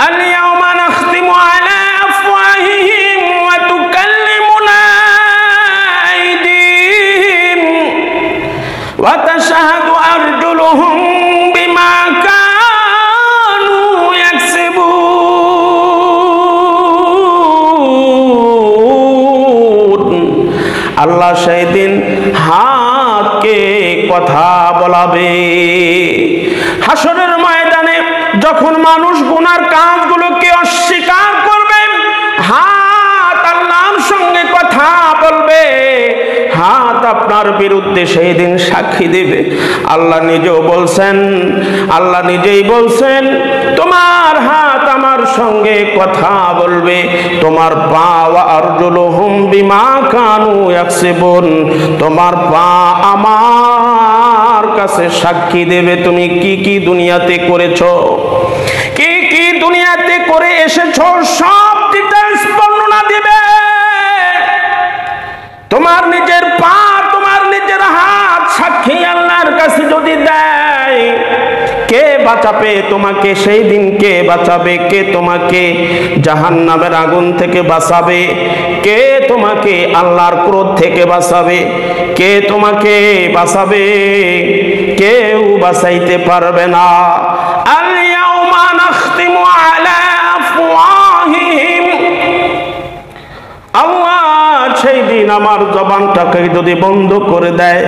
আল-ইয়াওমা নাখতিমু আলা আফওয়াহিহিম ওয়া তুকাল্লিমুনা আইদিহিম ওয়া তাশহাদু আরজুলুহুম বিমা কানু ইয়াকসিবুন। আল্লাহ সেই দিন হাতকে কথা বলাবে। হাসরের ময়দানে যখন মানুষ গুনার কাজগুলোকে অস্বীকার করবে, হাত আল্লাহর সঙ্গে কথা বলবে, হাত আপনার বিরুদ্ধে সেই দিন সাক্ষী দেবে। আল্লাহ নিজেও বলছেন, আল্লাহ নিজেই বলছেন, তোমার হাত আমার সঙ্গে কথা বলবে, তোমার পা ওয়া আরজুলুহুম বিমা কানু ইয়াকসিবুন, তোমার পা আমার কাছে সাক্ষী দেবে তুমি কি কি দুনিয়াতে করেছো, কি কি দুনিয়াতে করে এসেছো, সব ডিটেইলস বর্ণনা দিবে। তোমার নিজের পা, তোমার নিজের হাত সাক্ষী আল্লাহর কাছে যদি দেয়, কে বাঁচাবে তোমাকে সেই দিন? কে বাঁচাবে? কে তোমাকে জাহান্নামের আগুন থেকে বাঁচাবে? কে তোমাকে আল্লাহর ক্রোধ থেকে বাঁচাবে? কে তোমাকে বাঁচাবে? কেউ বাঁচাইতে পারবে না। আল-ইয়াওমা নাখতিমু আলা আফওয়াহিহিম, আল্লাহ সেই দিন আমার জবানটাকে যদি বন্ধ করে দেয়,